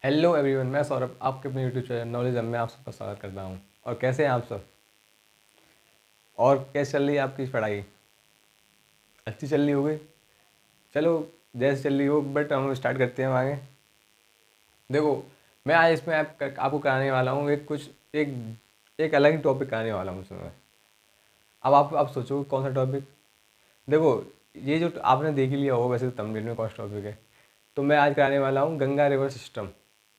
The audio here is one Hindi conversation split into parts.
हेलो एवरीवन, मैं सौरभ आपके अपने यूट्यूब चैनल नॉलेज में आप सबका स्वागत करता हूँ। और कैसे हैं आप सब? और कैसे चल रही है आपकी पढ़ाई? अच्छी चल रही होगी। चलो, जैसे चल रही हो, बट हम स्टार्ट करते हैं आगे। देखो, मैं आज इसमें आपको कराने वाला हूँ एक एक अलग ही टॉपिक कराने वाला हूँ इसमें। अब आप सोचो कौन सा टॉपिक। देखो, ये जो आपने देख ही लिया होगा वैसे तो थंबनेल में कौन सा टॉपिक है। तो मैं आज कराने वाला हूँ गंगा रिवर सिस्टम,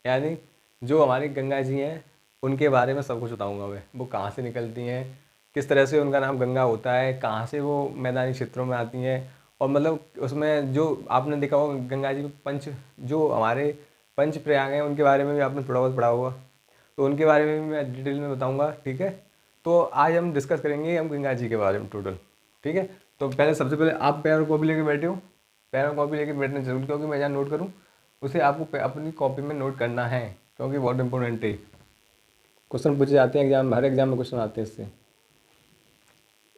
यानी जो हमारी गंगा जी हैं उनके बारे में सब कुछ बताऊँगा मैं। वो कहाँ से निकलती हैं, किस तरह से उनका नाम गंगा होता है, कहाँ से वो मैदानी क्षेत्रों में आती हैं। और मतलब उसमें जो आपने देखा होगा गंगा जी में जो हमारे पंच प्रयाग हैं उनके बारे में भी आपने थोड़ा बहुत पढ़ा होगा। तो उनके बारे में भी मैं डिटेल में बताऊँगा, ठीक है। तो आज हम डिस्कस करेंगे हम गंगा जी के बारे में टोटल, ठीक है। तो पहले सबसे पहले आप पेन और कॉपी लेके बैठे हो। पेन और कॉपी लेके बैठना जरूर, क्योंकि मैं जहाँ नोट करूँ उसे आपको अपनी कॉपी में नोट करना है, क्योंकि बहुत इंपॉर्टेंट है। क्वेश्चन पूछे जाते हैं एग्जाम, हर एग्जाम में क्वेश्चन आते हैं इससे।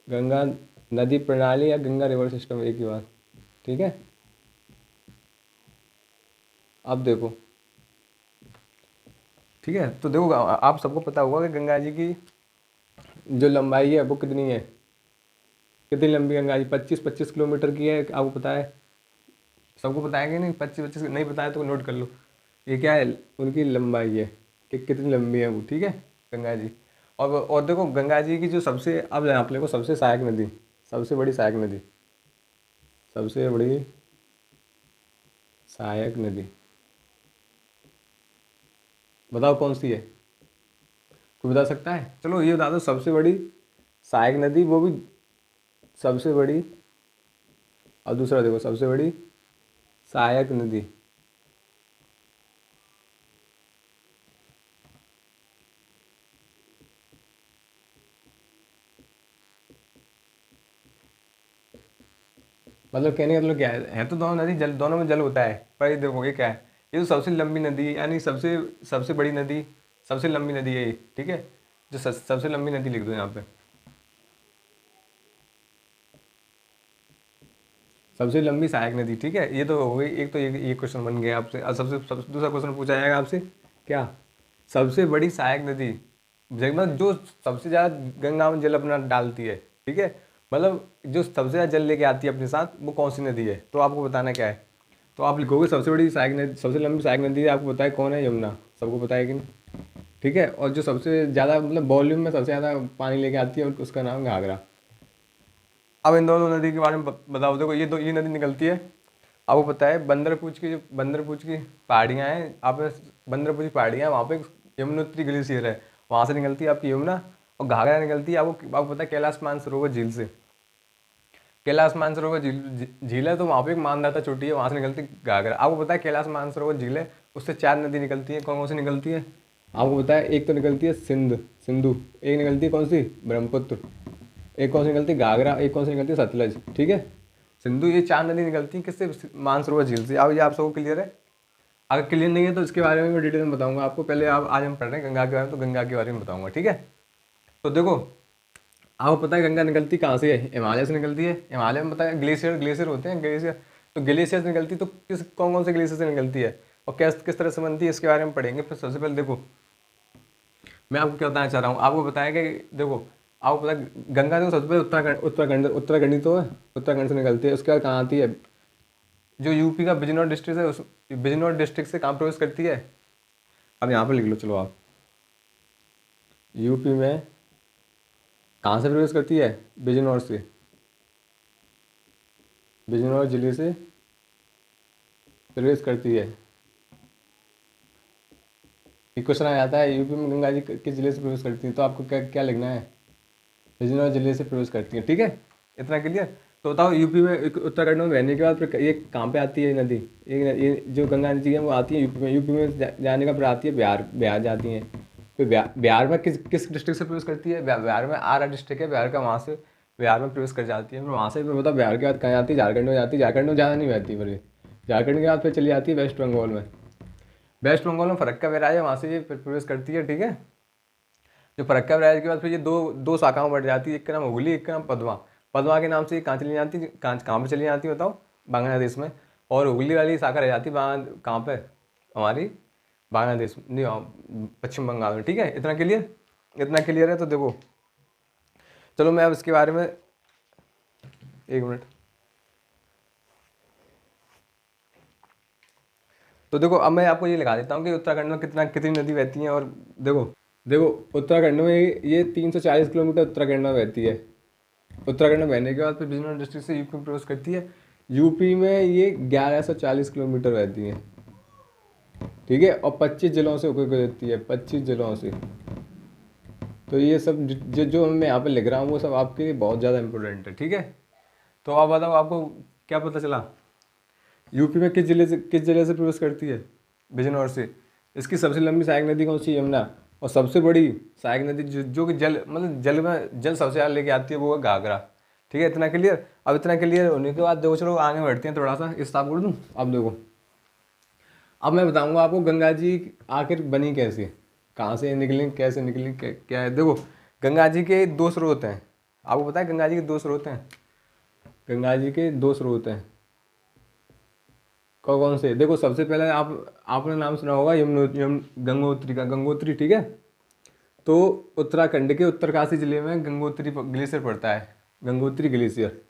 गंगा नदी प्रणाली या गंगा रिवर सिस्टम एक ही बात, ठीक है। अब देखो, ठीक है। तो देखो, आप सबको पता होगा कि गंगा जी की जो लंबाई है वो कितनी है। कितनी लंबी गंगा जी? 25-25 किलोमीटर की है, आपको पता है? सबको पता है कि नहीं? 25-25 नहीं पता है तो नोट कर लो। ये क्या है, उनकी लंबाई है कि कितनी लंबी है वो, ठीक है, गंगा जी। और देखो, गंगा जी की जो सबसे, अब यहाँ पे देखो, सबसे सहायक नदी, सबसे बड़ी सहायक नदी, सबसे बड़ी सहायक नदी बताओ कौन सी है? कोई बता सकता है? चलो ये बता दो, सबसे बड़ी सहायक नदी, वो भी सबसे बड़ी। और दूसरा देखो, सबसे बड़ी सहायक नदी। मतलब कहने का मतलब क्या है तो दोनों नदी जल, दोनों में जल होता है, पर ये देखो ये क्या है, ये तो सबसे लंबी नदी है, यानी सबसे सबसे बड़ी नदी, सबसे लंबी नदी है ये, ठीक है। जो सबसे लंबी नदी लिख दो यहाँ पे, सबसे लंबी सहायक नदी, ठीक है। ये तो हो गई एक, तो ये क्वेश्चन बन गया आपसे। अब दूसरा क्वेश्चन पूछा जाएगा आपसे, क्या? सबसे बड़ी सहायक नदी, मतलब जो सबसे ज़्यादा गंगा में जल अपना डालती है, ठीक है। मतलब जो सबसे ज़्यादा जल लेके आती है अपने साथ, वो कौन सी नदी है, तो आपको बताना क्या है। तो आप लिखोगे सबसे बड़ी सहायक नदी, सबसे लंबी सहायक नदी है, आपको पता है कौन है? यमुना। सबको पता है कि नहीं? ठीक है। और जो सबसे ज़्यादा मतलब वॉल्यूम में सबसे ज़्यादा पानी लेके आती है उसका नाम है घाघरा। अब इन दोनों नदी के बारे में बताओ। देखो, ये नदी निकलती है, आपको पता है बंदरपूछ की, जो बंदरपूछ की पहाड़ियाँ हैं, आप बंदरपूछ की पहाड़ियाँ, वहाँ पे यमुनोत्री ग्लेशियर है, वहाँ से निकलती है आपकी यमुना। और घाघरा निकलती है आपको पता है कैलाश मानसरोवर झील से। कैलाश मानसरोवर झील है, तो वहाँ पे एक मानदाता चोटी है, वहाँ से निकलती घाघरा। आपको पता है कैलाश मानसरोवर झील है, उससे 4 नदी निकलती है। कौन कौन सी निकलती है आपको पता है? एक तो निकलती है सिंधु, एक निकलती है कौन सी? ब्रह्मपुत्र। एक कौन सी निकलती है? घाघरा। एक कौन सी निकलती है? सतलज, ठीक है। सिंधु, ये 4 नदी निकलती हैं किससे? मानसरोवर झील से। अब ये आप सबको क्लियर है? अगर क्लियर नहीं है तो इसके बारे में मैं डिटेल में बताऊंगा आपको। पहले आप, आज हम पढ़ रहे हैं गंगा के बारे में, तो गंगा के बारे में बताऊंगा, ठीक है। तो देखो, आपको पता है गंगा निकलती कहाँ से है? हिमालय से निकलती है। हिमालय में पता है ग्लेशियर ग्लेशियर होते हैं, ग्लेशियर। तो ग्लेशियर से निकलती, तो कौन कौन से ग्लेशियर से निकलती है और किस तरह से बनती है, इसके बारे में पढ़ेंगे। फिर सबसे पहले देखो, मैं आपको क्या बताना चाह रहा हूँ, आपको बताया कि देखो, आपको पता है गंगा, देखो सबसे पहले उत्तराखंड तो है, उत्तराखंड से निकलती है। उसके बाद कहाँ आती है? जो यूपी का बिजनौर डिस्ट्रिक्ट है, उस बिजनौर डिस्ट्रिक्ट से कहाँ प्रवेश करती है? अब यहाँ पर लिख लो, चलो आप, यूपी में कहाँ से प्रवेश करती है? बिजनौर से, बिजनौर जिले से प्रवेश करती है। एक क्वेश्चन आ जाता है, यूपी में गंगा जी किस जिले से प्रवेश करती है, तो आपको क्या क्या लिखना है? बिजनौर जिले से प्रवेश करती है, ठीक है। इतना क्लियर। तो बताओ, यूपी में उत्तराखंड में रहने के बाद फिर ये कहाँ पे आती है ये नदी? ये जो गंगा नदी है वो आती है यूपी में। यूपी में जाने का फिर आती है बिहार, बिहार जाती है। फिर बिहार में किस किस डिस्ट्रिक्ट से प्रवेश करती है? बिहार में आरा डिस्ट्रिक्ट है बिहार का, वहाँ से बिहार में प्रवेश कर जाती है। फिर वहाँ से फिर बताओ बिहार के बाद कहाँ जाती है? झारखंड में जाती है। झारखंड में ज़्यादा नहीं बहती, फिर झारखंड के बाद फिर चली जाती है वेस्ट बंगाल में। वेस्ट बंगाल में फरक्का बैराज है, वहाँ से ये फिर प्रवेश करती है, ठीक है। जो फरक्का बैराज के बाद फिर ये दो दो शाखाओं में बढ़ जाती है, एक का नाम हुगली, एक का नाम पदमा। पदमा के नाम से ये कहाँ चली जाती है? कहाँ पे चली जाती है बताओ? बांग्लादेश में। और हुगली वाली शाखा रह जाती है वहाँ, कहाँ पे? हमारी बांग्लादेश नहीं, पश्चिम बंगाल में, ठीक है। इतना क्लियर, इतना क्लियर है। तो देखो चलो मैं अब इसके बारे में, एक मिनट। तो देखो अब मैं आपको ये लगा देता हूँ कि उत्तराखंड में कितनी नदी बहती हैं। और देखो देखो उत्तराखंड में ये 340 किलोमीटर उत्तराखंड में बहती है। उत्तराखंड में बहने के बाद फिर बिजनौर डिस्ट्रिक्ट से यूपी में प्रवेश करती है। यूपी में ये 1140 किलोमीटर बहती है, ठीक है। और 25 जिलों से होकर गुजरती है, 25 जिलों से। तो ये सब जो मैं यहाँ पे लिख रहा हूँ वो सब आपके लिए बहुत ज़्यादा इंपॉर्टेंट है, ठीक है। तो आप बताओ आपको क्या पता चला, यूपी में किस जिले से प्रवेश करती है, बिजनौर से। इसकी सबसे लंबी सहायक नदी कौन सी है, यमुना। और सबसे बड़ी सहायक नदी जो कि जल मतलब जल सबसे ज़्यादा लेके आती है वो है घाघरा, ठीक है। इतना क्लियर। अब इतना क्लियर होने के बाद देखो चलो आगे बढ़ते हैं, थोड़ा सा स्टॉप कर दूँ। अब देखो अब मैं बताऊंगा आपको गंगा जी आखिर बनी कैसे, कहाँ से निकली, कैसे निकली, क्या है। देखो गंगा जी के दो स्रोत हैं, आपको पता है गंगा जी के दो स्रोत हैं। गंगा जी के दो स्रोत हैं, कौन कौन से। देखो सबसे पहले आपने नाम सुना होगा गंगोत्री का, गंगोत्री, ठीक है। तो उत्तराखंड के उत्तरकाशी जिले में गंगोत्री ग्लेशियर पड़ता है, गंगोत्री ग्लेशियर।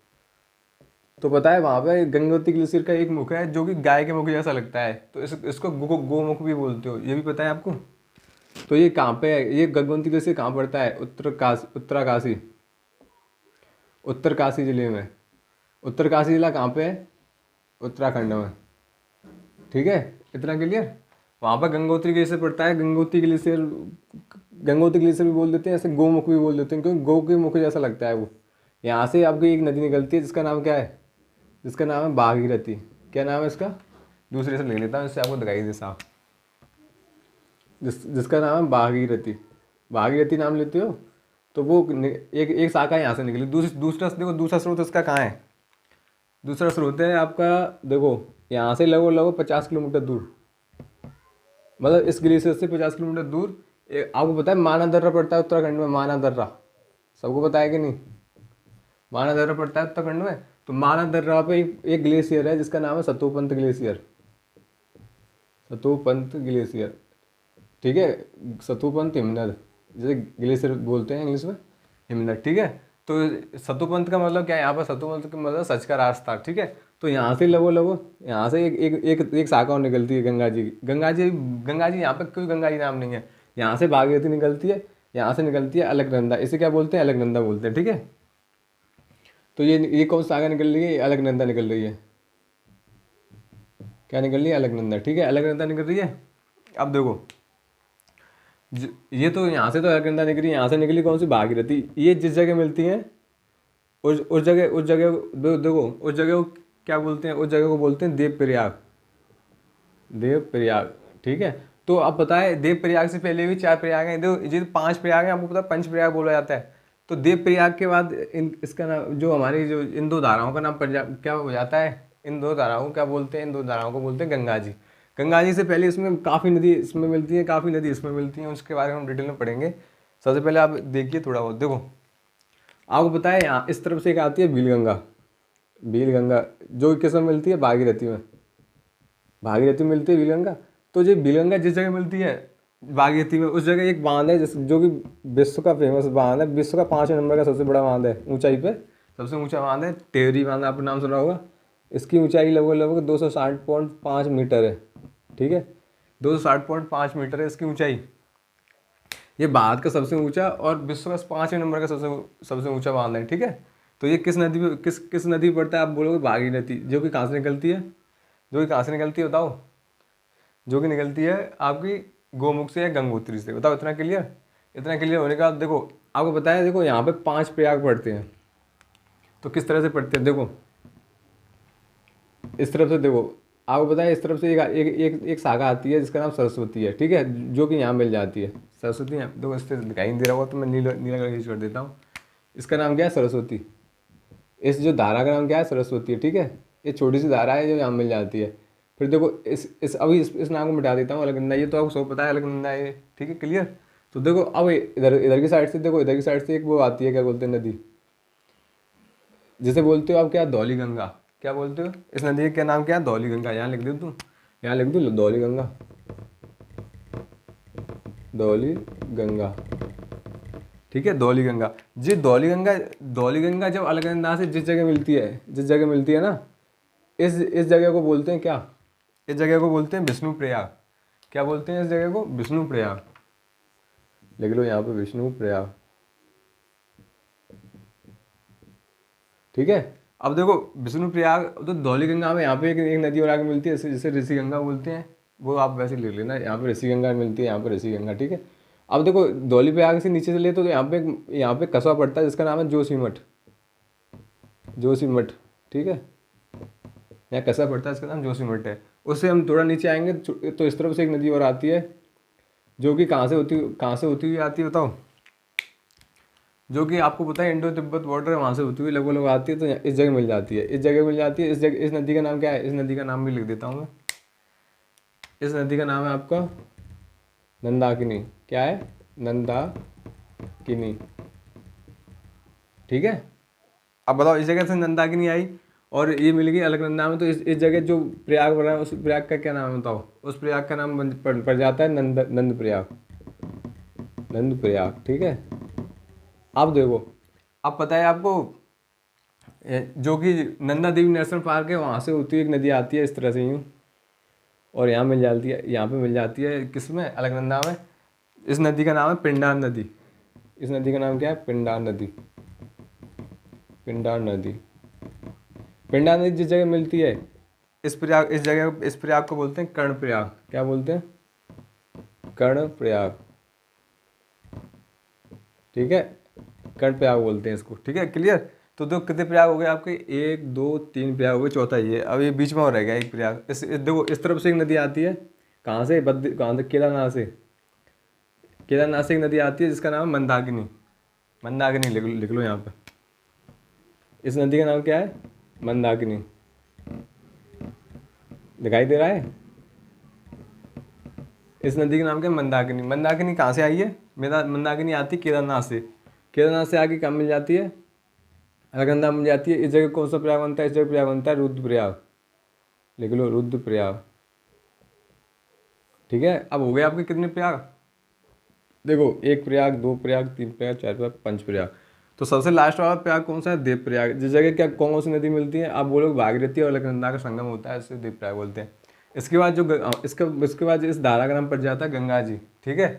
तो पता है वहाँ पे गंगोत्री ग्लेशियर का एक मुख है जो कि गाय के मुख जैसा लगता है, तो इसको गोमुख भी बोलते हो, ये भी पता है आपको। तो ये कहाँ पे है, ये गंगोत्री ग्लेशियर कहाँ पड़ता है, उत्तरकाशी जिले में। उत्तरकाशी जिला कहाँ पे है, उत्तराखंड में, ठीक है। इतना क्लियर। वहाँ पर गंगोत्री ग्लेशियर पड़ता है। गंगोत्री ग्लेशियर भी बोल देते हैं, ऐसे गोमुख भी बोल देते हैं, क्योंकि गौ के मुख जैसा लगता है वो। यहाँ से आपकी एक नदी निकलती है जिसका नाम क्या है, जिसका नाम है भागीरथी। क्या नाम है इसका, दूसरे से ले लेता हूँ, इससे आपको दिखाई दे साफ। जिसका नाम है भागीरथी। भागीरथी नाम लेते हो तो वो एक शाखा यहाँ से निकली। दूसरा देखो दूसरा स्रोत इसका कहाँ है, दूसरा स्रोत है आपका, देखो यहाँ से लगभग 50 किलोमीटर दूर, मतलब इस ग्लेशियर से 50 किलोमीटर दूर। आपको पता है माना दर्रा पड़ता है उत्तराखंड में, माना दर्रा सबको पता है कि नहीं, माना दर्रा पड़ता है उत्तराखंड में। तो माना दर्रा पे एक ग्लेशियर है जिसका नाम है सतोपंत ग्लेशियर, सतोपंत ग्लेशियर, ठीक है। सतोपंत हिमनद जैसे ग्लेशियर बोलते हैं इंग्लिश में, हिमनद, ठीक है। तो सतोपंत का मतलब क्या है, यहाँ पर सतोपंत का मतलब सच का रास्ता, ठीक है। तो यहाँ से यहाँ से एक शाखा निकलती है गंगा जी की। गंगा जी यहाँ पे कोई गंगा जी नाम नहीं है। यहाँ से भागीरथी निकलती है, यहाँ से निकलती है अलकनंदा, इसे क्या बोलते हैं, अलकनंदा बोलते हैं, ठीक है। तो ये कौन सी शाखा निकल रही है, अलकनंदा निकल रही है। क्या निकल रही है, अलकनंदा, ठीक है, अलकनंदा निकल रही है। अब देखो ये तो यहाँ से तो अलकनंदा निकली, यहाँ से निकली कौन सी, भागीरथी। ये जिस जगह मिलती हैं उस जगह देखो उस जगह को क्या बोलते हैं, उस जगह को बोलते हैं देवप्रयाग, देवप्रयाग, ठीक है। तो अब पता है देवप्रयाग से पहले भी 4 प्रयाग हैं, देखो ये 5 प्रयाग हैं, आपको पता है पंचप्रयाग बोला जाता है। तो देवप्रयाग के बाद इसका नाम जो हमारी जो इन दो धाराओं का नाम पंजाब क्या हो जाता है, इन दो धाराओं को क्या बोलते हैं, इन दो धाराओं को बोलते हैं गंगा जी। गंगा जी से पहले इसमें काफ़ी नदी इसमें मिलती है, काफ़ी नदी इसमें मिलती हैं, उसके बारे में हम डिटेल में पढ़ेंगे। सबसे पहले आप देखिए थोड़ा बहुत, देखो आपको पता है यहाँ इस तरफ से एक आती है भीलगंगा, भीलगंगा जो किस में मिलती है, भागीरथी में, भागीरथी में मिलती है भीलगंगा। तो जो भीलगंगा जिस जगह मिलती है भागीरथी में, उस जगह एक बांध है जो कि विश्व का फेमस बांध है, विश्व का 5वें नंबर का सबसे बड़ा बांध है, ऊंचाई पे सबसे ऊंचा बांध है, टेहरी बांध, आपने नाम सुना होगा। इसकी ऊंचाई लगभग 260.5 मीटर है, ठीक है, 260.5 मीटर है इसकी ऊंचाई। ये भारत का सबसे ऊंचा और विश्व का 5वें नंबर का सबसे ऊंचा बांध है, ठीक है। तो ये किस नदी पे किस नदी पे पड़ता है, आप बोलोगे भागीरथी, जो कि कहाँ से निकलती है, जो कि कहाँ से निकलती है बताओ, जो कि निकलती है आपकी गोमुख से या गंगोत्री से, बताओ। इतना क्लियर। इतना क्लियर होने के बाद देखो आपको पता है, देखो यहाँ पे 5 प्रयाग पड़ते हैं। तो किस तरह से पड़ते हैं, देखो इस तरफ से, देखो आपको पता है इस तरफ से एक शाखा आती है जिसका नाम सरस्वती है, ठीक है, जो कि यहाँ मिल जाती है सरस्वती। देखो इस तरह दिखाई नहीं दे रहा होगा तो मैं नीला नीला कलर यूज कर देता हूँ। इसका नाम क्या है, सरस्वती। इस जो धारा का नाम क्या है, सरस्वती है, ठीक है। ये छोटी सी धारा है जो यहाँ मिल जाती है। फिर देखो इस नाम को मिटा देता हूँ, अलकनंदा, ये तो आपको सब पता है अलकनंदा है, ठीक है, क्लियर। तो देखो अब इधर की साइड से, देखो इधर की साइड से एक वो आती है, क्या बोलते हैं नदी, जिसे बोलते हो आप क्या, धौली गंगा। क्या बोलते हो, इस नदी का क्या नाम क्या है, धौली गंगा। यहाँ लिख दो तुम, यहाँ लिख दो धौली गंगा, धौली गंगा, ठीक है, धौली गंगा। जी धौली गंगा जब अलकनंदा से जिस जगह मिलती है ना, इस जगह को बोलते हैं क्या? इस जगह को बोलते हैं विष्णु प्रयाग। क्या बोलते हैं इस जगह को? विष्णु प्रयाग। लिख लो यहाँ पे विष्णु प्रयाग, ठीक है। अब देखो विष्णु प्रयाग तो धौली गंगा में यहाँ पे एक नदी और आगे मिलती है, जिसे ऋषि गंगा बोलते हैं, वो आप वैसे लिख लेना, यहाँ पे ऋषि गंगा मिलती है, यहाँ पे ऋषि गंगा, ठीक है। अब देखो धौली प्रयाग से नीचे चले तो यहाँ पे कस्बा पड़ता है जिसका नाम है जोशीमठ, जोशीमठ, ठीक है। यहाँ कस्बा पड़ता है, इसका नाम जोशीमठ है। उससे हम थोड़ा नीचे आएंगे तो इस तरफ से एक नदी और आती है, जो कि कहाँ से होती हुई आती है बताओ? जो कि आपको पता है इंडो तिब्बत बॉर्डर है, वहाँ से होती हुई लगभग आती है, तो इस जगह मिल जाती है, इस जगह मिल जाती है। इस नदी का नाम क्या है? इस नदी का नाम भी लिख देता हूँ मैं। इस नदी का नाम है आपका नंदाकिनी। क्या है? नंदाकिनी, ठीक है। अब बताओ इस जगह से नंदाकिनी आई और ये मिल गई अलकनंदा में, तो इस जगह जो प्रयाग बना है उस प्रयाग का क्या नाम है बताओ? उस प्रयाग का नाम पड़ जाता है नंद प्रयाग, नंद प्रयाग, ठीक है। अब देखो, अब पता है आपको जो कि नंदा देवी नेशनल पार्क है, वहाँ से होती हुई एक नदी आती है इस तरह से यूँ, और यहाँ मिल जाती है, यहाँ पे मिल जाती है किसमें? अलकनंदा में। इस नदी का नाम है पिंडार नदी। इस नदी का नाम क्या है? पिंडार नदी, पिंडार नदी। पिंडार नदी जिस जगह मिलती है, इस प्रयाग को बोलते हैं कर्णप्रयाग। क्या बोलते हैं? कर्णप्रयाग, ठीक है, कर्णप्रयाग बोलते हैं इसको, ठीक है, क्लियर। तो दो कितने प्रयाग हो गए आपके? 1 2 3 प्रयाग हो गए, चौथा ये। अब ये बीच में और रह गया एक प्रयाग। देखो इस तरफ से एक नदी आती है, कहाँ से? केदारनाथ से। केदारनाथ से एक नदी आती है जिसका नाम है मंदाकिनी। मंदाकिनी लिख लो यहाँ पे। इस नदी का नाम क्या है? मंदाकिनी। दिखाई दे रहा है? इस नदी का नाम क्या है? मंदाकिनी। मंदाकिनी कहाँ से आई है? मंदाकिनी आती है केदारनाथ से। केदारनाथ से आके कहाँ मिल जाती है? अलकनंदा मिल जाती है। इस जगह कौन सा प्रयाग बनता है? इस जगह प्रयाग बनता है रुद्रप्रयाग। लिख लो रुद्रप्रयाग, ठीक है। अब हो गए आपके कितने प्रयाग? देखो 1 प्रयाग, 2 प्रयाग, 3 प्रयाग, 4 प्रयाग, 5 प्रयाग। तो सबसे लास्ट वाला प्रयाग कौन सा है? देव प्रयाग। जिस जगह क्या कौन सी नदी मिलती है? आप बोलोगे भागीरथी और अलकनंदा का संगम होता है, इससे देव प्रयाग बोलते हैं। इसके बाद इसके बाद इस धारा का नाम पड़ जाता है गंगा जी, ठीक है।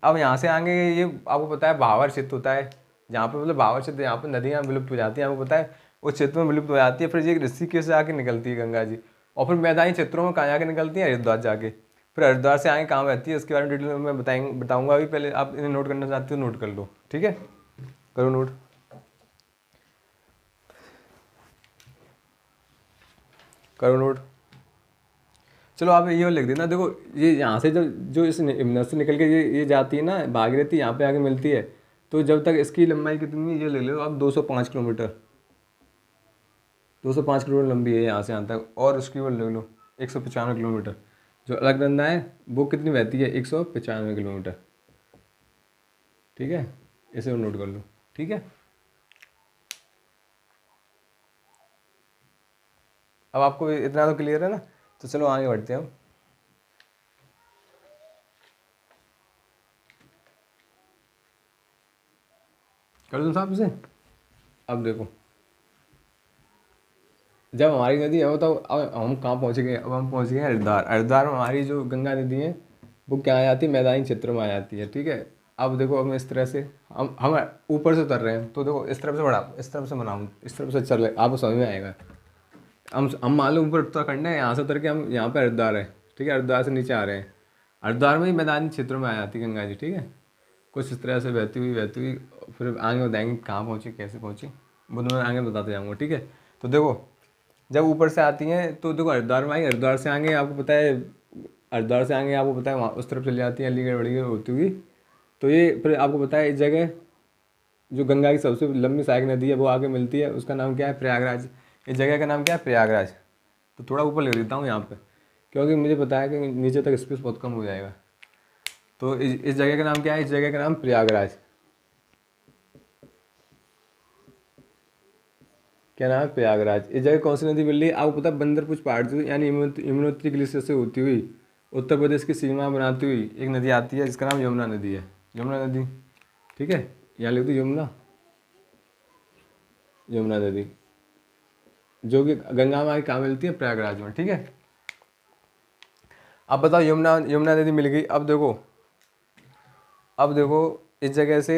अब यहाँ से आगे ये आपको पता है भावर क्षेत्र होता है, जहाँ पे मतलब भावर क्षेत्र, यहाँ पे नदियाँ विलुप्त हो जाती हैं, आपको पता है उस क्षेत्र में विलुप्त हो जाती है। फिर ये ऋषिकेश से आके निकलती है गंगा जी, और फिर मैदानी क्षेत्रों में कहाँ जाके निकलती है? हरिद्वार जाके। फिर हरिद्वार से आगे कहाँ बहती है इसके बारे में डिटेल में मैं बताऊंगा। अभी पहले आप इन्हें नोट करना चाहते हो नोट कर लो, ठीक है, करो नोट, करो नोट। चलो आप ये लिख देना। देखो ये यहाँ से जो इस हिमनद से निकल के ये जाती है ना भागीरथी, यहाँ पे आके मिलती है। तो जब तक इसकी लंबाई कितनी है ये ले लो आप, 205 किलोमीटर, 205 किलोमीटर लंबी है यहाँ से यहाँ तक। और उसकी वो ले लो 195 किलोमीटर। जो अलकनंदा है वो कितनी बहती है? 195 किलोमीटर, ठीक है, इसे नोट कर लो, ठीक है। अब आपको इतना तो क्लियर है ना? तो चलो आगे बढ़ते हैं हम। कर दूँ साहब इसे? अब देखो जब हमारी नदी है तो अब हम कहाँ पहुँच गए? अब हम पहुँच गए हैं हरिद्वार। हरिद्वार में हमारी जो गंगा नदी है वो क्या आ जाती है? मैदानी क्षेत्रों में आ जाती है, ठीक है। अब देखो हम इस तरह से हम ऊपर से उतर रहे हैं, तो देखो इस तरफ से बढ़ा, इस तरफ से बनाऊँ, इस तरफ से चल रहे, आपको समझ में आएगा। हम मान लो ऊपर उत्तराखंड है, यहाँ से उतर के हम यहाँ पे हरिद्वार है, ठीक है, हरिद्वार से नीचे आ रहे हैं। हरिद्वार में ही मैदानी क्षेत्रों में आ जाती है गंगा जी, ठीक है। कुछ इस तरह से बहती हुई फिर आगे बताएंगे कहाँ पहुँची, कैसे पहुँची, वो मैं आगे बताते जाऊँगा, ठीक है। तो देखो जब ऊपर से आती हैं तो देखो हरिद्वार में आई, हरिद्वार से आगे आपको पता है, हरिद्वार से आगे आपको पता है वहाँ उस तरफ चली जाती है अलीगढ़ वलीगढ़ होती हुई। तो ये फिर आपको पता है इस जगह जो गंगा की सबसे लंबी सहायक नदी है वो आगे मिलती है, उसका नाम क्या है? प्रयागराज। इस जगह का नाम क्या है? प्रयागराज। तो थोड़ा ऊपर लिख देता हूँ यहाँ पे, क्योंकि मुझे पता है कि नीचे तक स्पेस बहुत कम हो जाएगा। तो इस जगह का नाम क्या है? इस जगह का नाम प्रयागराज। क्या नाम है? प्रयागराज। इस जगह कौन सी नदी मिल रही है? आपको पता है बंदरपुछ पहाड़ से, यानी यमुनोत्री ग्लेशियर से होती हुई उत्तर प्रदेश की सीमा बनाती हुई एक नदी आती है जिसका नाम यमुना नदी है, यमुना नदी। ठीक है, यहाँ लिख दो यमुना, यमुना नदी, जो कि गंगा माँ की कहाँ मिलती है, प्रयागराज में। ठीक है, अब बताओ यमुना यमुना नदी मिल गई। अब देखो इस जगह से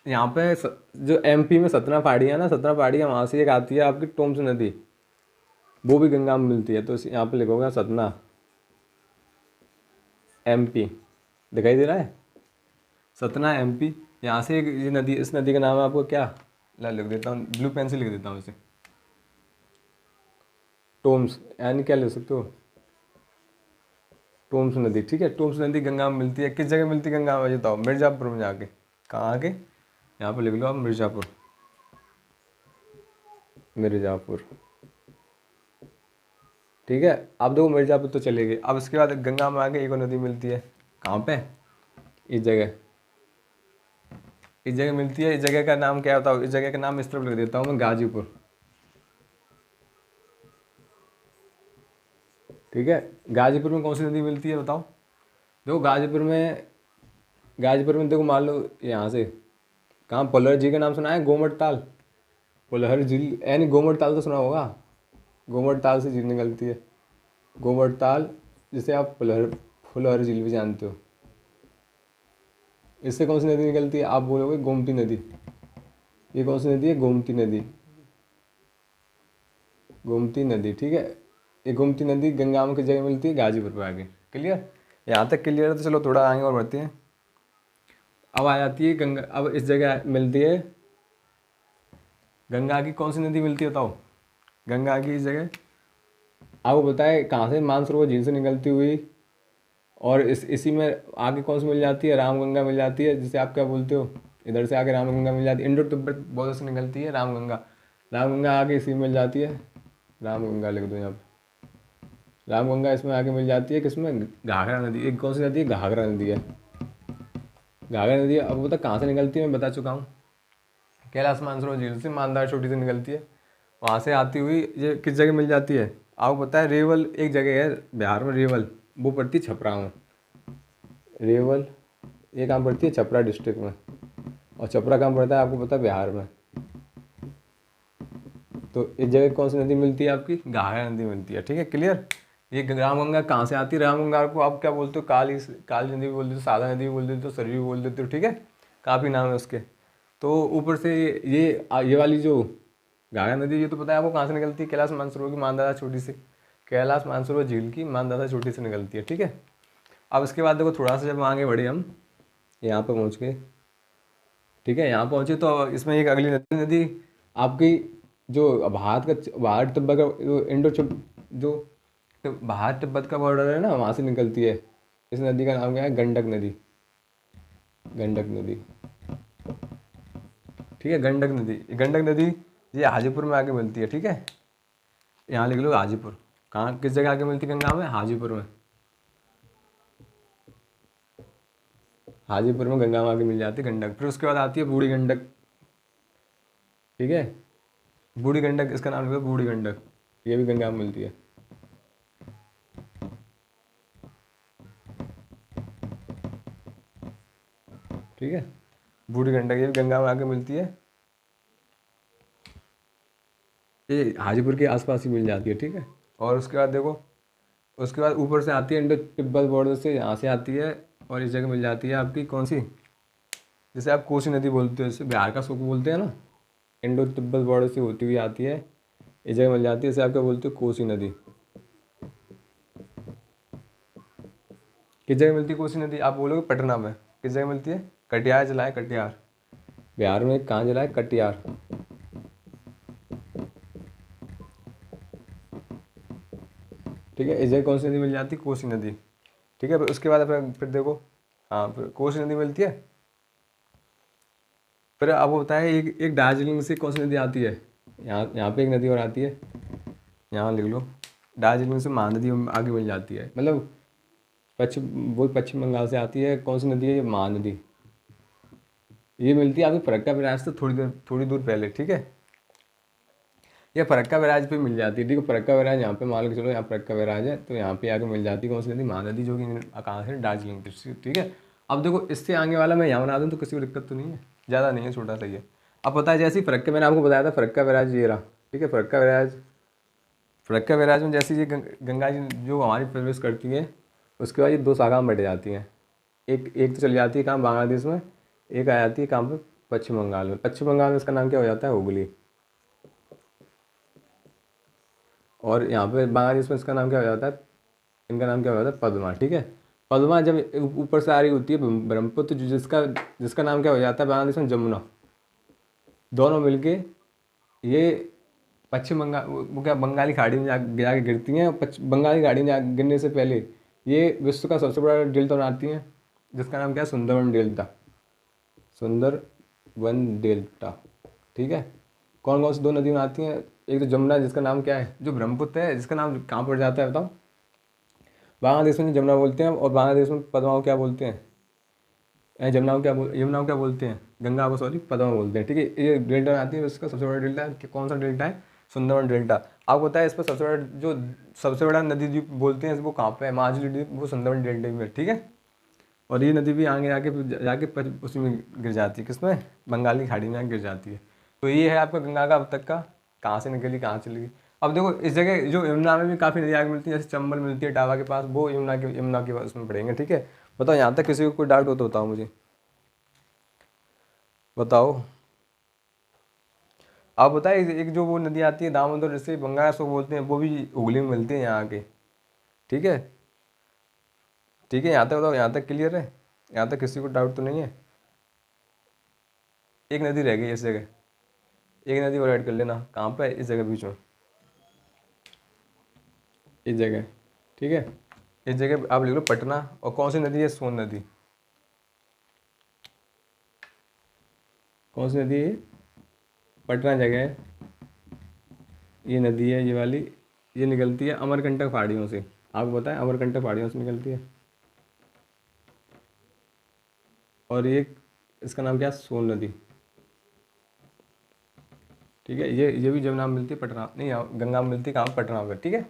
यहाँ पे जो एमपी में सतना पहाड़ी है ना, सतना पहाड़ी है, वहाँ से एक आती है आपकी टोम्स नदी, वो भी गंगा में मिलती है। तो यहाँ पे लिखोगे सतना, एमपी, दिखाई दे रहा है, सतना एमपी। यहाँ से ये नदी, इस नदी का नाम है आपको क्या, ला लिख देता हूँ, ब्लू पेन से लिख देता हूँ इसे, टोम्स, यानी क्या लिख सकते हो, टोम्स नदी। ठीक है, टोम्स नदी गंगा में मिलती है। किस जगह मिलती है गंगा में, बताओ, मिर्ज़ापुर में जाके। कहाँ आके, यहाँ पर लिख लो आप, मिर्ज़ापुर, मिर्ज़ापुर। ठीक है, अब देखो मिर्ज़ापुर तो चले गए। अब इसके बाद गंगा में आके एक और नदी मिलती है, कहाँ पे, इस जगह, इस जगह मिलती है। इस जगह का नाम क्या बताओ, इस जगह का नाम इस तरफ लिख देता हूँ मैं, गाजीपुर। ठीक है, गाजीपुर में कौन सी नदी मिलती है बताओ। देखो गाजीपुर में देखो, मान लो यहाँ से, कहाँ, पुलहर झील का नाम सुना है, गोमट ताल, पुलहर झील, यानी गोमट ताल तो सुना होगा, गोमट ताल से झील निकलती है, गोमट ताल, जिसे आप पुलहर फुलहर झील भी जानते हो। इससे कौन सी नदी निकलती है, आप बोलोगे गोमती नदी। ये कौन सी नदी है, गोमती नदी, गोमती नदी। ठीक है, ये गोमती नदी गंगा में किस जगह मिलती है, गाजीपुर पे आगे। क्लियर, यहाँ तक क्लियर है। तो चलो थोड़ा आगे और बढ़ते हैं। अब आ जाती है गंगा, अब इस जगह मिलती है गंगा की कौन सी नदी मिलती है बताओ, गंगा की इस जगह आपको बताए कहाँ से, मानसरोवर झील से निकलती हुई, और इसी में आगे कौन सी मिल जाती है, रामगंगा मिल जाती है, जिसे आप क्या बोलते हो, इधर से आगे रामगंगा मिल जाती है, इंडो तिब्बत बॉर्डर से निकलती है रामगंगा, रामगंगा आगे इसी में मिल जाती है, रामगंगा लिख दो यहाँ पे, रामगंगा इसमें आगे मिल जाती है, किसमें, घाघरा नदी। एक कौन सी नदी है, घाघरा नदी है, घाघरा नदी। अब बता कहाँ से निकलती है, मैं बता चुका हूँ, कैलाश मानसरोवर झील से, मानदार चोटी से निकलती है। वहाँ से आती हुई ये किस जगह मिल जाती है, आपको पता है, रेवल एक जगह है बिहार में, रेवल, वो पड़ती है छपरा में, रेवल ये कहाँ पड़ती है, छपरा डिस्ट्रिक्ट में, और छपरा कहाँ पड़ता है आपको पता है, बिहार में। तो इस जगह कौन सी नदी मिलती है आपकी, घाघरा नदी मिलती है। ठीक है, क्लियर। ये रामगंगा कहाँ से आती है, रामगंगा को आप क्या बोलते हो, काली काली नदी भी बोल देते हो, सादा नदी भी बोल देते हो, सरयू भी बोल देते हो। ठीक है, काफ़ी नाम है उसके। तो ऊपर से ये वाली जो घाघरा नदी, ये तो पता है आपको कहाँ से निकलती है, कैलाश मानसरोवर की मानदादा चोटी से, कैलाश मानसरोवर झील की मानदादा चोटी से निकलती है। ठीक है, अब इसके बाद देखो थोड़ा सा जब आगे बढ़े हम, यहाँ पर पहुँच गए। ठीक है, यहाँ पहुँचे तो इसमें एक अगली नदी आपकी, जो भारत तिब्बत का जो भारत तिब्बत का बॉर्डर है ना, वहाँ से निकलती है। इस नदी का नाम क्या है, गंडक नदी, गंडक नदी। ठीक है, गंडक नदी, गंडक नदी ये हाजीपुर में आके मिलती है। ठीक है, यहाँ लिख लो हाजीपुर, कहाँ किस जगह आके मिलती है गंगा में, हाजीपुर में, हाजीपुर में गंगा में आके मिल जाती है गंडक। फिर उसके बाद आती है बूढ़ी गंडक। ठीक है, बूढ़ी गंडक, इसका नाम लिखो बूढ़ी गंडक, ये भी गंगा में मिलती है। ठीक है, बूढ़ी गंडक ये भी गंगा में आके मिलती है, ये हाजीपुर के आसपास ही मिल जाती है। ठीक है, और उसके बाद देखो, उसके बाद ऊपर से आती है इंडो तिब्बत बॉर्डर से, यहाँ से आती है, और इस जगह मिल जाती है आपकी कौन सी, जैसे आप कोसी नदी बोलते हो, जैसे बिहार का सुख बोलते हैं ना, इंडो तिब्बत बॉर्डर से होती हुई आती है, इस जगह मिल जाती है, जैसे आप क्या बोलते हो, कोसी नदी। किस जगह मिलती है कोसी नदी, आप बोलोगे पटना में। किस जगह मिलती है, कटिहार जिला है, कटिहार, बिहार में कहाँ जिला है, कटिहार। ठीक है, इस जगह कौन सी नदी मिल जाती है, कोसी नदी। ठीक है, फिर उसके बाद फिर देखो, हाँ फिर कोसी नदी मिलती है। फिर अब होता है एक दार्जिलिंग से कौन सी नदी आती है, यहाँ पे एक नदी और आती है, यहाँ लिख लो, दार्जिलिंग से महानदी आगे मिल जाती है, मतलब पश्चिम बंगाल से आती है। कौन सी नदी है, ये महानदी, ये मिलती है आपकी फरक्का बैराज से थोड़ी दूर पहले। ठीक है, ये फरक्का बैराज पे मिल जाती है, ठीक है। फरक्का बैराज यहाँ पे मान के चलो, यहाँ फरक्का बैराज है तो यहाँ पे आके मिल जाती है कौन सी नदी, महानदी, जो कि कहाँ से, दार्जिलिंग से, ठीक है। अब देखो इससे आगे वाला मैं यहाँ बना दूँ तो किसी को दिक्कत तो नहीं है, ज़्यादा नहीं है, छोटा सा ही है। अब पता है जैसे ही फरक्का, मैंने आपको बताया था फरक्का बैराज ये रहा, ठीक है। फरक्का बैराज में जैसे ये गंगा जी जो हमारी प्रवेश करती है, उसके बाद ये दो शाखा में बट जाती हैं। एक एक तो चली जाती है कहाँ, बांग्लादेश में, एक आ जाती है कहाँ पे, पश्चिम बंगाल में। पश्चिम बंगाल में इसका नाम क्या हो जाता है, हुगली। और यहाँ पे बांग्लादेश में इसका नाम क्या हो जाता है, इनका नाम क्या हो जाता है, पद्मा, ठीक है। पद्मा जब ऊपर से आ रही होती है ब्रह्मपुत्र, जिसका जिसका नाम क्या हो जाता है बांग्लादेश में, जमुना। दोनों मिलके ये पश्चिम बंगाल, वो क्या, बंगाली खाड़ी में जाके गिरती हैं। बंगाली खाड़ी में गिरने से पहले ये विश्व का सबसे बड़ा डेल्टा बनाती हैं, जिसका नाम क्या है, सुंदरवन डेल्टा। सुंदरवन डेल्टा, ठीक है। कौन कौन सी दो नदी बनाती हैं, एक तो जमुना जिसका नाम क्या है, जो ब्रह्मपुत्र है जिसका नाम कहाँ पड़ जाता है बताओ, बांग्लादेश में जमुना बोलते हैं, और बांग्लादेश में पद्मा को क्या बोलते हैं, यमुना को क्या बोलते हैं, गंगा को सॉरी पद्मा बोलते हैं, ठीक है। ये डेल्टा आती है, इसका सबसे बड़ा डेल्टा है, कौन सा डेल्टा है, सुंदरवन डेल्टा। आपको पता है इस पर सबसे बड़ा, जो सबसे बड़ा नदी द्वीप बोलते हैं वो कहाँ पे है, माजुली द्वीप, वो सुंदरवन डेल्टा में, ठीक है। और ये नदी भी आगे जाके उसमें गिर जाती है, किसमें, बंगाली खाड़ी में आके गिर जाती है। तो ये है आपका गंगा का अब तक का, कहाँ से निकली कहाँ चली गई। अब देखो इस जगह जो यमुना में भी काफ़ी नदी आगे मिलती है, जैसे चंबल मिलती है टावा के पास, वो यमुना के उसमें पड़ेंगे, ठीक है। बताओ यहाँ तक किसी को कोई डाउट हो तो बताओ मुझे, बताओ। आप बताए एक जो वो नदी आती है दामोदर, जिसे बंगाल सो बोलते हैं, वो भी हुगली में मिलती है यहाँ के, ठीक है। ठीक है, यहाँ तक बताओ, यहाँ तक क्लियर है, यहाँ तक किसी को डाउट तो नहीं है। एक नदी रह गई इस जगह, एक नदी और ऐड कर लेना, कहाँ पे है, इस जगह बीच में, इस जगह, ठीक है। इस जगह आप लिख लो पटना, और कौन सी नदी है, सोन नदी। कौन सी नदी है, पटना जगह है, ये नदी है, ये वाली, ये निकलती है अमरकंटक पहाड़ियों से। आपको बताएं अमरकंटक पहाड़ियों से निकलती है, और ये इसका नाम क्या है, सोन नदी, ठीक है। ये भी जब नाम मिलती है पटना, नहीं गंगा में मिलती है कहाँ, पटना में, ठीक है।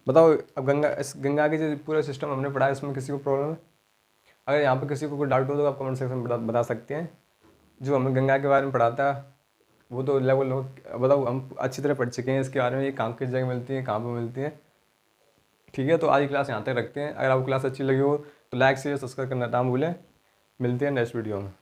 बताओ अब गंगा, इस गंगा के जो पूरा सिस्टम हमने पढ़ा है, इसमें किसी को प्रॉब्लम है, अगर यहाँ पे किसी को कोई डाउट हो तो आप कमेंट सेक्शन में बता सकते हैं। जो हमने गंगा के बारे में पढ़ा था वो तो लेवल हो, बताओ हम अच्छी तरह पढ़ चुके हैं इसके बारे में, ये कहाँ किस जगह मिलती है, कहाँ पर मिलती है, ठीक है। तो आज की क्लास यहाँ तक रखते हैं। अगर आपको क्लास अच्छी लगी हो तो लाइक शेयर सब्सक्राइब करना ना भूलें। मिलते हैं नेक्स्ट वीडियो में।